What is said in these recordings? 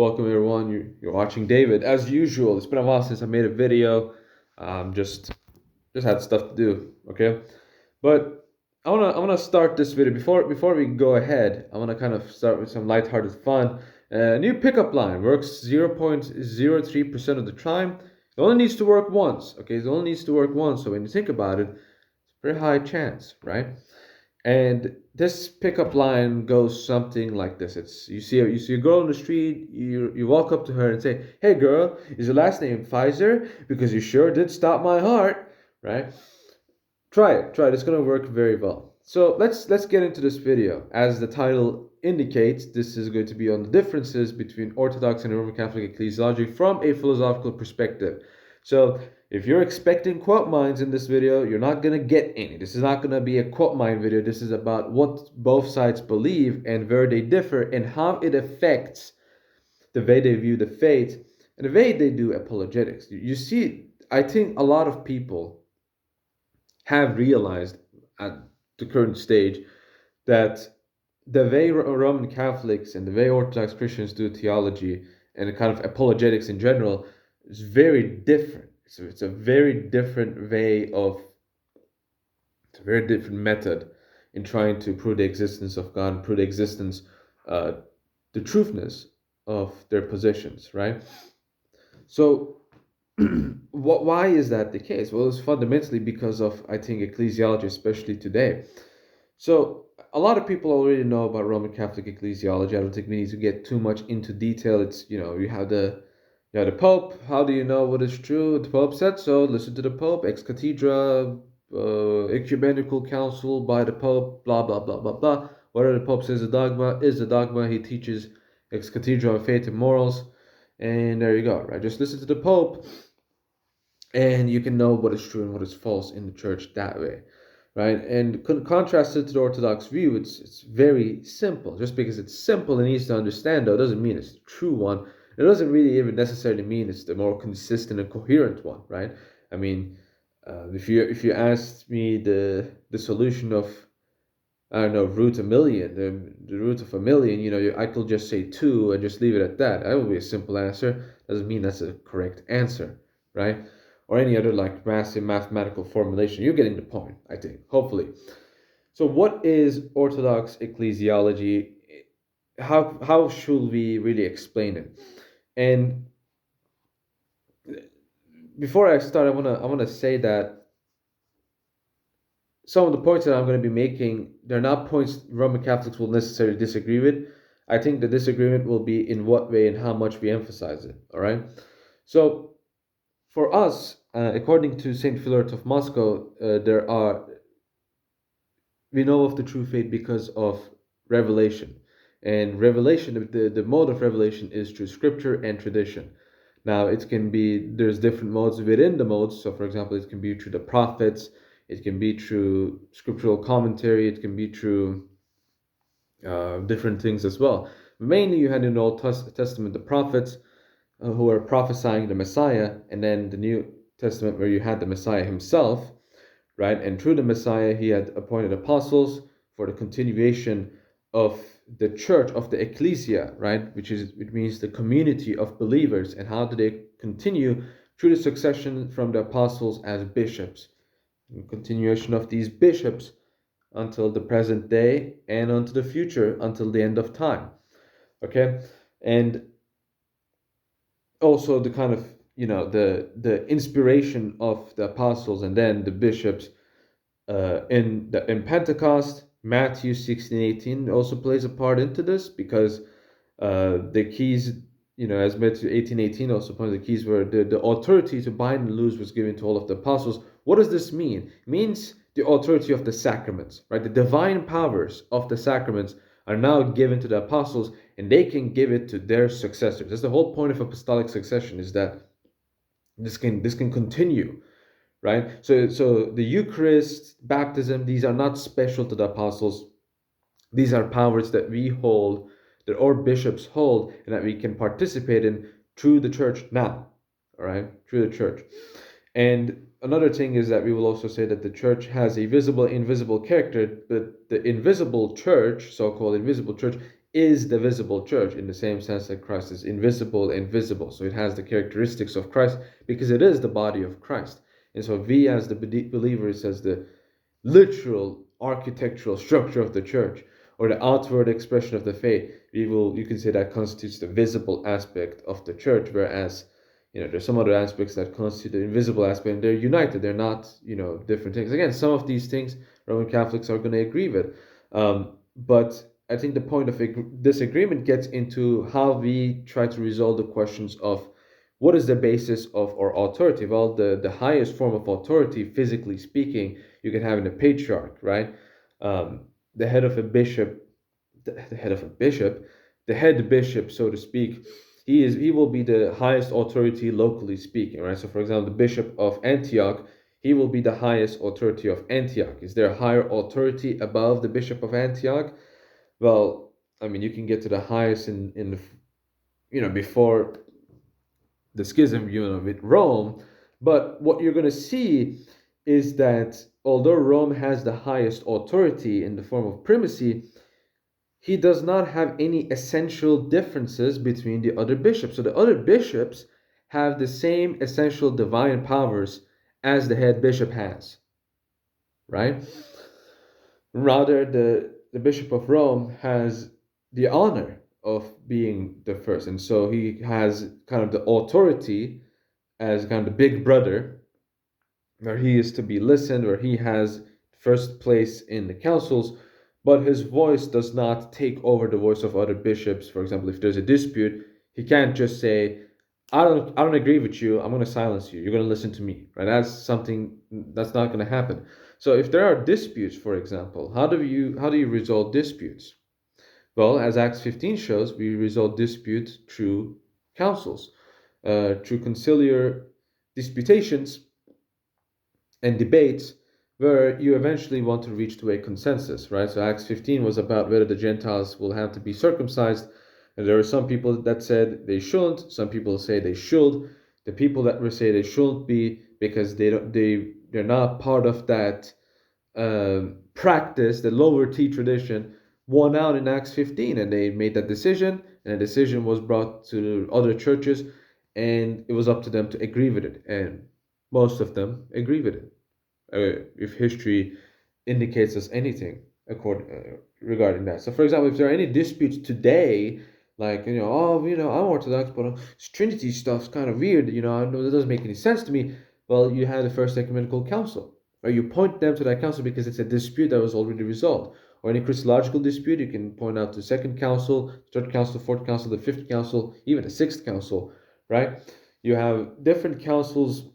Welcome everyone. You're watching David. As usual, it's been a while since I made a video. Just had stuff to do. Okay, but I wanna start this video before we go ahead. I wanna kind of start with some lighthearted fun. New pickup line works 0.03% of the time. It only needs to work once. Okay, it only needs to work once. So when you think about it, it's a very high chance, right? And this pickup line goes something like this. It's you see a girl on the street, you walk up to her and say, "Hey girl, is your last name Pfizer? Because you sure did stop my heart," right? Try it. Try it. It's gonna work very well. So let's get into this video. As the title indicates, this is going to be on the differences between Orthodox and Roman Catholic ecclesiology from a philosophical perspective. So if you're expecting quote mines in this video, you're not gonna get any. This is not gonna be a quote mine video. This is about what both sides believe and where they differ and how it affects the way they view the faith and the way they do apologetics. You see, I think a lot of people have realized at the current stage that the way Roman Catholics and the way Orthodox Christians do theology and the kind of apologetics in general is very different. So it's a very different way of, it's a very different method in trying to prove the existence of God and prove the existence, uh, the truthness of their positions, right? So why is that the case? Well, it's fundamentally because of, I think, ecclesiology, especially today. So a lot of people already know about Roman Catholic ecclesiology. I don't think we need to get too much into detail. It's, you have the Pope. How do you know what is true? The Pope said so. Listen to the Pope. Ex cathedra, Ecumenical Council by the Pope. Blah blah blah blah blah. Whatever the Pope says, a dogma is a dogma. He teaches ex cathedra on faith and morals, and there you go. Right? Just listen to the Pope, and you can know what is true and what is false in the church that way, right? And contrasted to the Orthodox view, it's very simple. Just because it's simple and easy to understand, though, doesn't mean it's the true one. It doesn't really even necessarily mean it's the more consistent and coherent one, right? I mean, if you asked me the solution of, I don't know, root a million, the root of a million, I could just say two and just leave it at that. That would be a simple answer. Doesn't mean that's a correct answer, right? Or any other like massive mathematical formulation. You're getting the point, I think, hopefully. So what is Orthodox ecclesiology? How should we really explain it? And before I start, I wanna say that some of the points that I'm going to be making, they're not points Roman Catholics will necessarily disagree with. I think the disagreement will be in what way and how much we emphasize it. All right. So for us, according to Saint Philart of Moscow, we know of the true faith because of revelation. And revelation, the mode of revelation is through scripture and tradition. Now, there's different modes within the modes. So, for example, it can be through the prophets, it can be through scriptural commentary, it can be through different things as well. Mainly, you had in the Old Testament the prophets who were prophesying the Messiah, and then the New Testament where you had the Messiah himself, right? And through the Messiah, he had appointed apostles for the continuation of the church, of the ecclesia, right? Which means the community of believers. And how do they continue? Through the succession from the apostles as bishops, and continuation of these bishops until the present day and unto the future, until the end of time. Okay, and also the kind of, the inspiration of the apostles and then the bishops in Pentecost. Matthew 16:18 also plays a part into this, because the keys, as Matthew 18:18 also points, the keys were the authority to bind and loose was given to all of the apostles. What does this mean? It means the authority of the sacraments, right? The divine powers of the sacraments are now given to the apostles, and they can give it to their successors. That's the whole point of apostolic succession, is that this can continue, right? So the Eucharist, baptism, these are not special to the apostles. These are powers that we hold, that our bishops hold, and that we can participate in through the church now, all right? Through the church. And another thing is that we will also say that the church has a visible, invisible character, but the invisible church, so-called invisible church, is the visible church in the same sense that Christ is invisible and visible. So it has the characteristics of Christ because it is the body of Christ. And so we as the believers, as the literal architectural structure of the church or the outward expression of the faith, you can say that constitutes the visible aspect of the church, whereas there's some other aspects that constitute the invisible aspect, and they're united. They're not different things. Again, some of these things Roman Catholics are going to agree with, but I think the point of disagreement gets into how we try to resolve the questions of what is the basis of our authority. Well, the highest form of authority, physically speaking, you can have in a patriarch, right? The head of a bishop, the head of a bishop, the head bishop, so to speak, he will be the highest authority locally speaking, right? So, for example, the bishop of Antioch, he will be the highest authority of Antioch. Is there a higher authority above the bishop of Antioch? Well, I mean, you can get to the highest in the before the schism, with Rome, but what you're going to see is that although Rome has the highest authority in the form of primacy, he does not have any essential differences between the other bishops. So the other bishops have the same essential divine powers as the head bishop has, right? Rather, the bishop of Rome has the honor of being the first, and so he has kind of the authority as kind of the big brother, where he is to be listened, where he has first place in the councils, but his voice does not take over the voice of other bishops. For example, if there's a dispute, he can't just say, I don't agree with you, I'm going to silence you, you're going to listen to me, right? That's not going to happen. So if there are disputes, for example, how do you resolve disputes? Well, as Acts 15 shows, we resolve disputes through councils, through conciliar disputations and debates, where you eventually want to reach to a consensus, right? So Acts 15 was about whether the Gentiles will have to be circumcised, and there were some people that said they shouldn't, some people say they should. The people that were say they shouldn't be because they're not part of that practice, the lower T tradition, won out in Acts 15, and they made that decision, and a decision was brought to other churches, and it was up to them to agree with it, and most of them agree with it. If history indicates us anything regarding that. So, for example, if there are any disputes today, like I'm Orthodox, but this Trinity stuff's kind of weird. I know that doesn't make any sense to me. Well, you had the First Ecumenical Council, or you point them to that council because it's a dispute that was already resolved. Or any Christological dispute, you can point out the Second Council, Third Council, Fourth Council, the Fifth Council, even the Sixth Council, right? You have different councils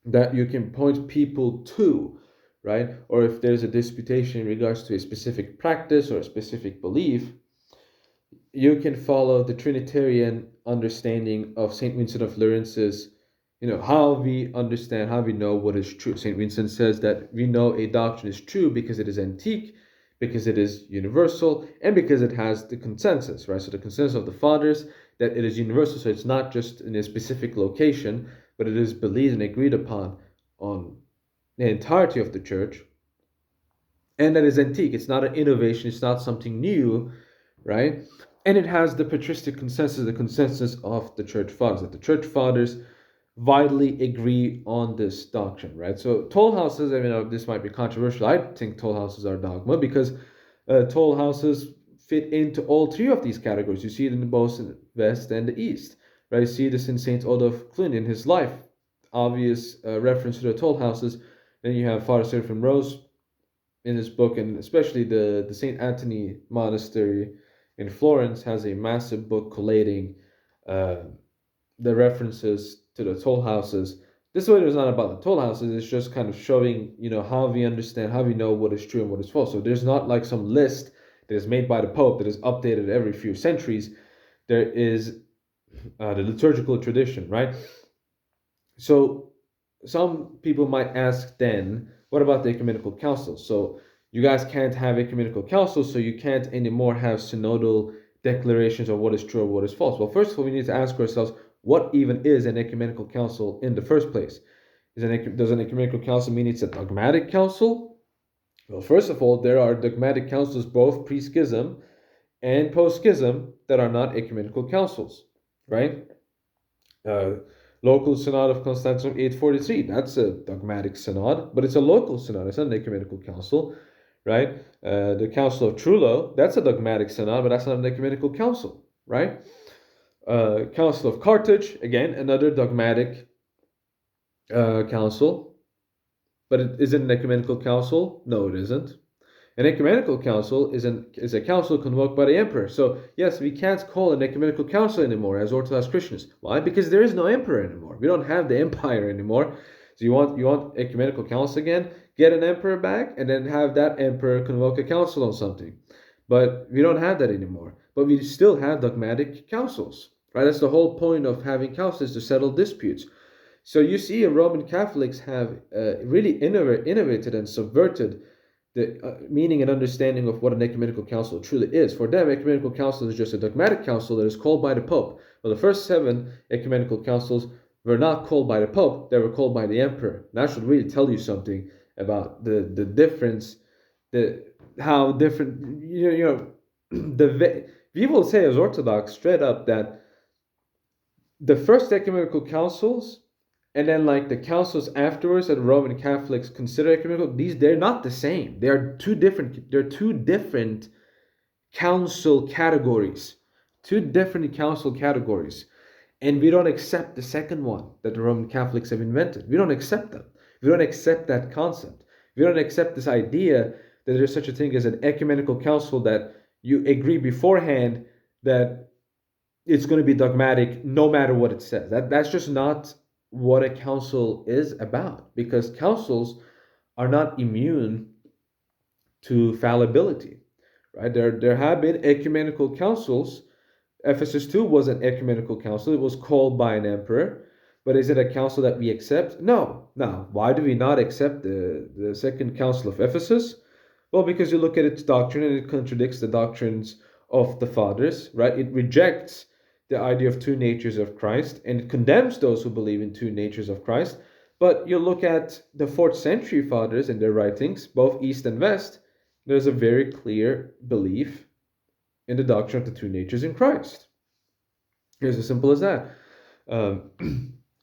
that you can point people to, right? Or if there's a disputation in regards to a specific practice or a specific belief, you can follow the Trinitarian understanding of St. Vincent of Laurence's, how we understand, how we know what is true. St. Vincent says that we know a doctrine is true because it is antique, because it is universal, and because it has the consensus, right? So the consensus of the fathers, that it is universal, so it's not just in a specific location, but it is believed and agreed upon on the entirety of the church. And that is antique. It's not an innovation. It's not something new, right? And it has the patristic consensus, the consensus of the church fathers, that the church fathers vitally agree on this doctrine, right? So toll houses, this might be controversial. I think toll houses are dogma because toll houses fit into all three of these categories. You see it in both the West and the East, right? You see this in St. Otto of Cluny in his life, obvious reference to the toll houses. Then you have Father Seraphim Rose in his book, and especially the St. Anthony Monastery in Florence has a massive book collating the references to the toll houses. This video is not about the toll houses, it's just kind of showing, how we understand, how we know what is true and what is false. So there's not like some list that is made by the Pope that is updated every few centuries. There is the liturgical tradition, right? So some people might ask then, what about the Ecumenical Council? So you guys can't have Ecumenical Council, so you can't anymore have synodal declarations of what is true or what is false. Well, first of all, we need to ask ourselves, what even is an Ecumenical Council in the first place? Does an Ecumenical Council mean it's a dogmatic council? Well, first of all, there are dogmatic councils both pre-schism and post-schism that are not ecumenical councils, right? Uh, Local Synod of Constantinople 843, that's a dogmatic synod, but it's a local synod, it's not an ecumenical council, right? The Council of Trullo, that's a dogmatic synod, but that's not an ecumenical council, right? Council of Carthage, again, another dogmatic council, but is it an ecumenical council? No, it isn't. An ecumenical council is a council convoked by the emperor. So yes, we can't call an ecumenical council anymore as Orthodox Christians. Why? Because there is no emperor anymore. We don't have the empire anymore. So you want ecumenical council again? Get an emperor back and then have that emperor convoke a council on something. But we don't have that anymore. But we still have dogmatic councils, right? That's the whole point of having councils, to settle disputes. So you see, Roman Catholics have really innovated and subverted the meaning and understanding of what an ecumenical council truly is. For them, ecumenical council is just a dogmatic council that is called by the Pope. Well, the first 7 ecumenical councils were not called by the Pope; they were called by the Emperor. And that should really tell you something about the difference, how different we will say as Orthodox straight up that the first ecumenical councils and then like the councils afterwards that Roman Catholics consider ecumenical, they're not the same. They're two different council categories. Two different council categories. And we don't accept the second one that the Roman Catholics have invented. We don't accept them. We don't accept that concept. We don't accept this idea that there's such a thing as an ecumenical council, that you agree beforehand that it's going to be dogmatic no matter what it says. That's just not what a council is about, because councils are not immune to fallibility, right? There have been ecumenical councils. Ephesus 2 was an ecumenical council. It was called by an emperor, but is it a council that we accept? No. Now, why do we not accept the Second Council of Ephesus? Well, because you look at its doctrine and it contradicts the doctrines of the fathers, right? It rejects the idea of 2 natures of Christ, and it condemns those who believe in 2 natures of Christ. But you look at the 4th century fathers and their writings, both East and West, there's a very clear belief in the doctrine of the 2 natures in Christ. It's as simple as that.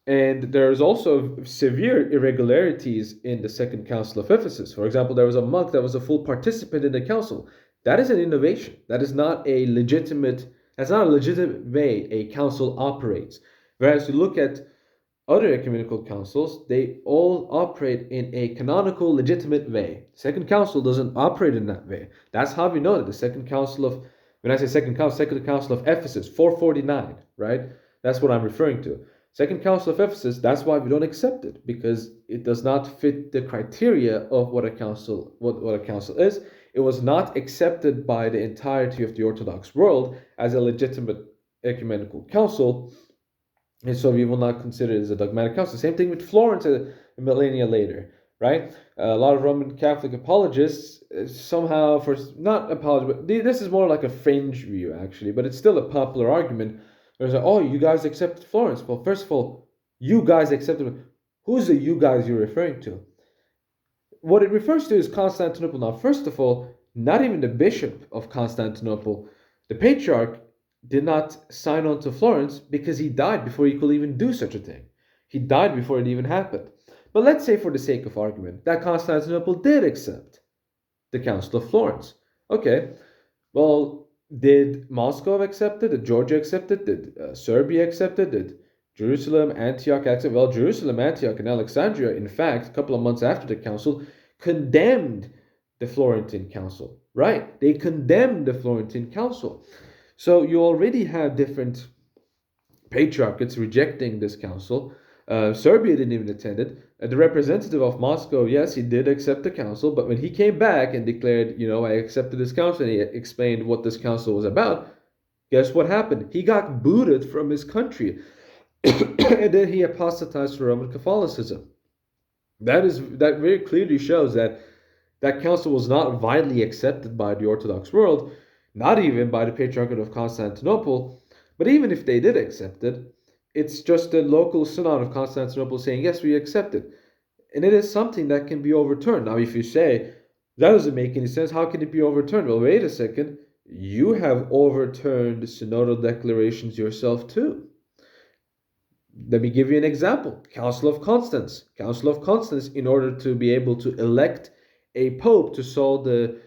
And there's also severe irregularities in the Second Council of Ephesus. For example, there was a monk that was a full participant in the council. That is an innovation. That's not a legitimate way a council operates. Whereas you look at other ecumenical councils, they all operate in a canonical, legitimate way. Second Council doesn't operate in that way. That's how we know that the Second Council of, when I say Second Council of Ephesus, 449, right? That's what I'm referring to. Second Council of Ephesus, that's why we don't accept it, because it does not fit the criteria of what a council is. It was not accepted by the entirety of the Orthodox world as a legitimate ecumenical council, and so we will not consider it as a dogmatic council. Same thing with Florence a millennia later, right? A lot of Roman Catholic apologists somehow, for not apologists, but this is more like a fringe view actually, but it's still a popular argument. There's like, oh, you guys accepted Florence. Well, first of all, you guys accepted. Who's the you guys you're referring to? What it refers to is Constantinople. Now, first of all, not even the bishop of Constantinople, the patriarch, did not sign on to Florence because he died before he could even do such a thing. He died before it even happened. But let's say, for the sake of argument, that Constantinople did accept the Council of Florence. Okay, well, did Moscow accept it? Did Georgia accept it? Did Serbia accept it? Did Jerusalem, Antioch accept it? Well, Jerusalem, Antioch, and Alexandria, in fact, a couple of months after the council, condemned the Florentine Council. Right? They condemned the Florentine Council. So you already have different patriarchates rejecting this council. Serbia didn't even attend it. The representative of Moscow, yes, he did accept the council, but when he came back and declared, I accepted this council, and he explained what this council was about, guess what happened? He got booted from his country. And then he apostatized to Roman Catholicism. That very clearly shows that council was not widely accepted by the Orthodox world, not even by the Patriarchate of Constantinople. But even if they did accept it, it's just the local synod of Constantinople saying, yes, we accept it. And it is something that can be overturned. Now, if you say, that doesn't make any sense, how can it be overturned? Well, wait a second. you have overturned synodal declarations yourself too. Let me give you an example. Council of Constance. Council of Constance, in order to be able to elect a pope to solve the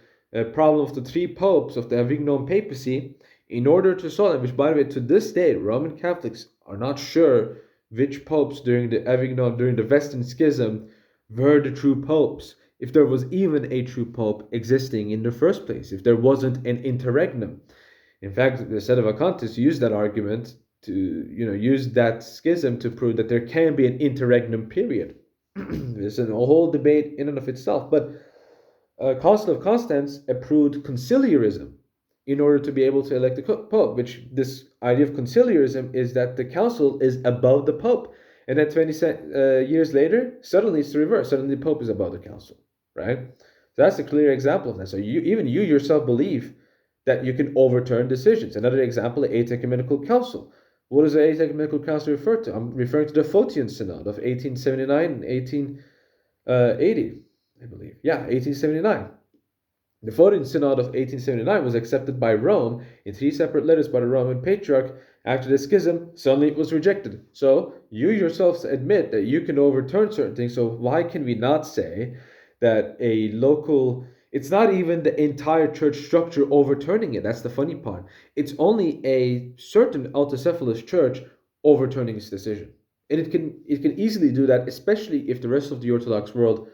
problem of the three popes of the Avignon papacy, in order to solve it, which by the way, to this day, Roman Catholics are not sure which popes during the Avignon, during the Western Schism, were the true popes. If there was even a true pope existing in the first place, if there wasn't an interregnum. In fact, the Sedevacantists used that argument to, use that schism to prove that there can be an interregnum period. There's a whole debate in and of itself. But Council of Constance approved conciliarism in order to be able to elect the Pope, which this idea of conciliarism is that the council is above the Pope. And then 20 years later, suddenly it's the reverse. Suddenly the Pope is above the council, right? So that's a clear example of that. So even you yourself believe that you can overturn decisions. Another example, the Ecumenical Council. What does the Ecumenical Council refer to? I'm referring to the Photian Synod of 1879 and 1880, I believe. Yeah, 1879. The Photian Synod of 1879 was accepted by Rome in 3 separate letters by the Roman Patriarch. After the schism, suddenly it was rejected. So you yourselves admit that you can overturn certain things. So why can we not say that a local, it's not even the entire church structure overturning it? That's the funny part. It's only a certain autocephalous church overturning its decision. And it can easily do that, especially if the rest of the Orthodox world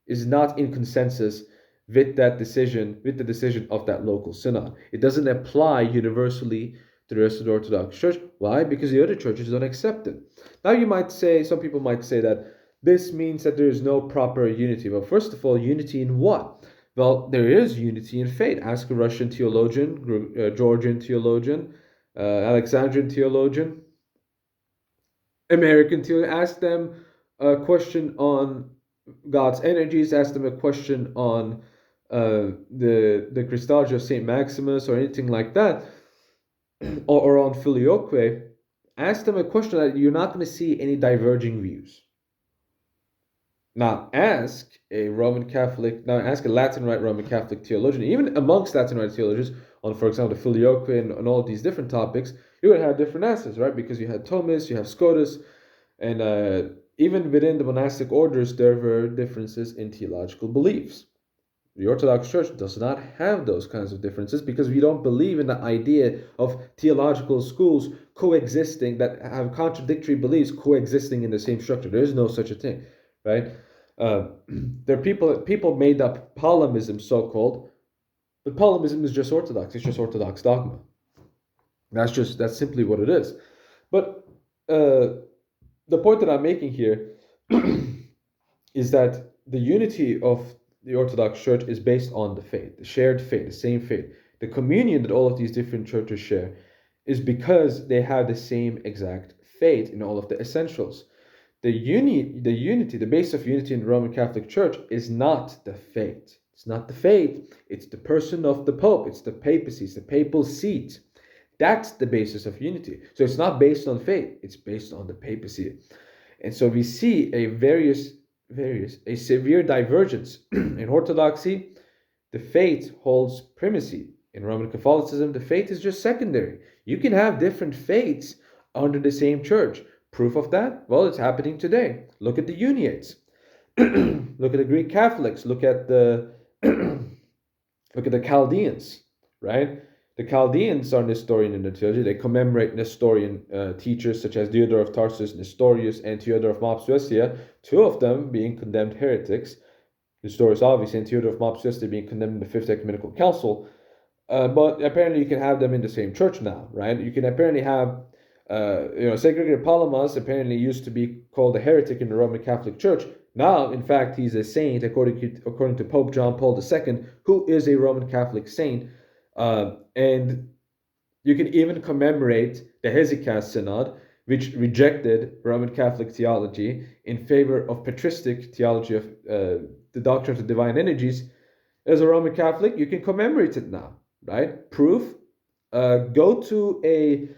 is not in consensus with that decision, with the decision of that local synod. It doesn't apply universally to the rest of the Orthodox Church. Why? Because the other churches don't accept it. Now you might say, some people might say that this means that there is no proper unity. Well, first of all, unity in what? Well, there is unity in faith. Ask a Russian theologian, Georgian theologian, Alexandrian theologian, American theologian. Ask them a question on God's energies. Ask them a question on the Christology of Saint Maximus or anything like that, or on Filioque. Ask them a question that you're not going to see any diverging views. Now ask a Latin Rite Roman Catholic theologian, even amongst Latin Rite theologians, on, for example, the Filioque and all of these different topics, you're going to have different answers, right? Because you had Thomas, you have Scotus, and even within the monastic orders, there were differences in theological beliefs. The Orthodox Church does not have those kinds of differences because we don't believe in the idea of theological schools coexisting, that have contradictory beliefs coexisting in the same structure. There is no such a thing, right? There are people made up Palamism, so-called, but Palamism is just Orthodox. It's just Orthodox dogma. That's simply what it is. But the point that I'm making here is that the unity of the Orthodox Church is based on the faith, the shared faith, the same faith. The communion that all of these different churches share is because they have the same exact faith in all of the essentials. The unity, the base of unity in the Roman Catholic Church is not the faith. It's not the faith. It's the person of the Pope. It's the papacy. It's the papal seat. That's the basis of unity. So it's not based on faith. It's based on the papacy. And so we see a severe divergence. In Orthodoxy, the faith holds primacy. In Roman Catholicism, the faith is just secondary. You can have different faiths under the same church. Proof of that? Well, it's happening today. Look at the Uniates. Look at the Greek Catholics. Look at the Chaldeans, right? The Chaldeans are Nestorian in their theology. They commemorate Nestorian teachers such as Diodor of Tarsus, Nestorius, and Theodore of Mopsuestia, two of them being condemned heretics. Nestorius, obviously, and Theodore of Mopsuestia being condemned in the Fifth Ecumenical Council. But apparently you can have them in the same church now, right? You can apparently have, St. Palamas apparently used to be called a heretic in the Roman Catholic Church. Now, in fact, he's a saint according to Pope John Paul II, who is a Roman Catholic saint. And you can even commemorate the Hesychast Synod, which rejected Roman Catholic theology in favor of patristic theology of the doctrine of the divine energies. As a Roman Catholic, you can commemorate it now, right? Proof: go to a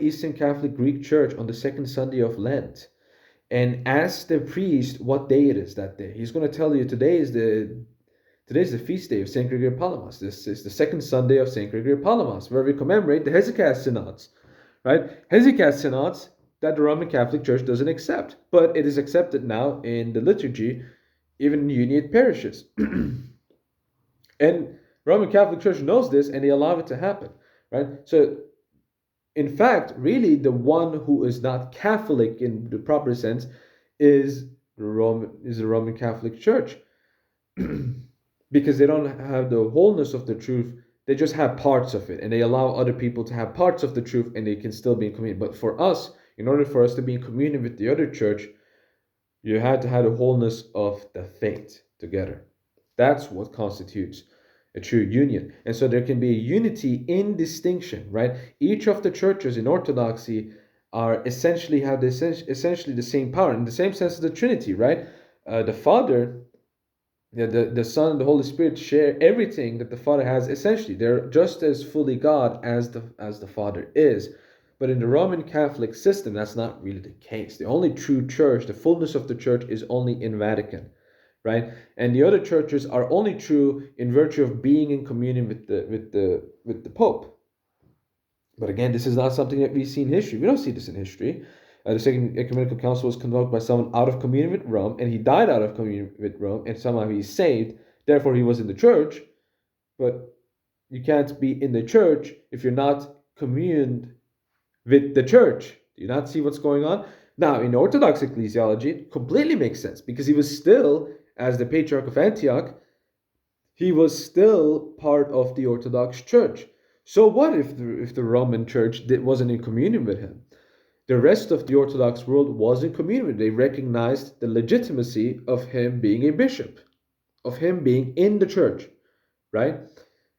Eastern Catholic Greek church on the second Sunday of Lent and ask the priest what day it is that day. He's going to tell you today is the Today is the feast day of St. Gregory Palamas. This is the second Sunday of St. Gregory Palamas, where we commemorate the Hesychast Synods, right? Hesychast Synods that the Roman Catholic Church doesn't accept, but it is accepted now in the liturgy, even in uniate parishes. And Roman Catholic Church knows this, and they allow it to happen, right? So, in fact, really, the one who is not Catholic in the proper sense is the Roman Catholic Church, because they don't have the wholeness of the truth. They just have parts of it, and they allow other people to have parts of the truth, and they can still be in communion. But for us, in order for us to be in communion with the other church, you had to have the wholeness of the faith together. That's what constitutes a true union. And so there can be a unity in distinction, right? Each of the churches in Orthodoxy are essentially essentially the same power, in the same sense as the Trinity, right? The Father, the Son, and the Holy Spirit share everything that the Father has. Essentially, they're just as fully God as the Father is. But in the Roman Catholic system, that's not really the case. The only true church, the fullness of the church, is only in Vatican, right? And the other churches are only true in virtue of being in communion with the Pope. But again, this is not something that we see in history. We don't see this in history. The Second Ecumenical Council was convoked by someone out of communion with Rome, and he died out of communion with Rome, and somehow he's saved. Therefore, he was in the church. But you can't be in the church if you're not communed with the church. Do you not see what's going on? Now, in Orthodox Ecclesiology, it completely makes sense, because he was still, as the Patriarch of Antioch, he was still part of the Orthodox Church. So what if the Roman Church wasn't in communion with him? The rest of the Orthodox world was in communion with him. They recognized the legitimacy of him being a bishop, of him being in the church, right?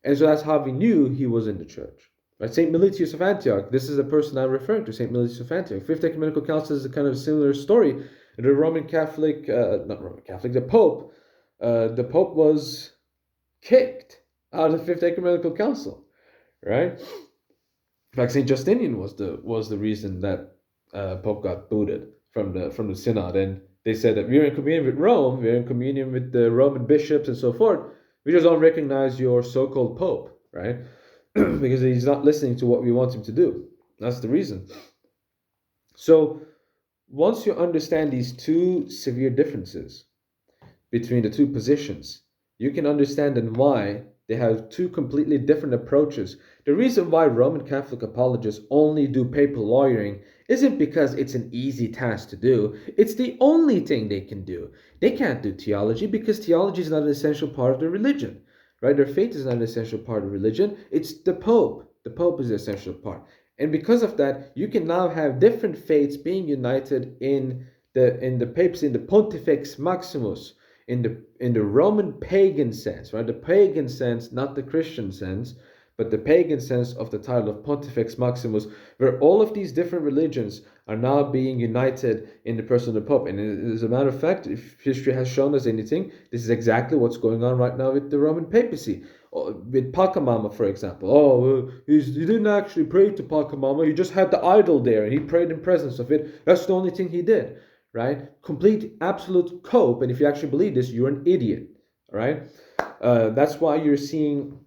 And so that's how we knew he was in the church. Right? St. Melitius of Antioch, this is the person I'm referring to, St. Melitius of Antioch. Fifth Ecumenical Council is a kind of similar story. The Roman Catholic, not Roman Catholic, the Pope was kicked out of the Fifth Ecumenical Council, right? In fact, St. Justinian was the reason that Pope got booted from the synod, and they said that we're in communion with Rome, we're in communion with the Roman bishops and so forth. We just don't recognize your so-called Pope, right? Because he's not listening to what we want him to do. That's the reason. So once you understand these two severe differences between the two positions, you can understand then why they have two completely different approaches. The reason why Roman Catholic apologists only do papal lawyering isn't because it's an easy task to do. It's the only thing they can do. They can't do theology because theology is not an essential part of their religion, right? Their faith is not an essential part of religion. It's the Pope. The Pope is the essential part. And because of that, you can now have different faiths being united in the papacy, in the Pontifex Maximus, in the Roman pagan sense, right? The pagan sense, not the Christian sense, but the pagan sense of the title of Pontifex Maximus, where all of these different religions are now being united in the person of the Pope. And as a matter of fact, if history has shown us anything, this is exactly what's going on right now with the Roman papacy. With Pachamama, for example. He didn't actually pray to Pachamama, he just had the idol there, and he prayed in presence of it. That's the only thing he did. Right? Complete, absolute cope. And if you actually believe this, you're an idiot. All right? That's why you're seeing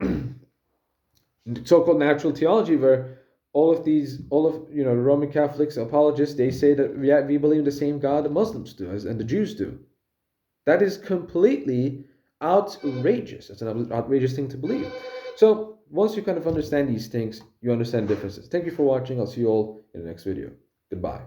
so-called natural theology, where all of the Roman Catholics, apologists, they say that we believe in the same God the Muslims do and the Jews do. That is completely outrageous. It's an outrageous thing to believe. So once you kind of understand these things, you understand differences. Thank you for watching. I'll see you all in the next video. Goodbye.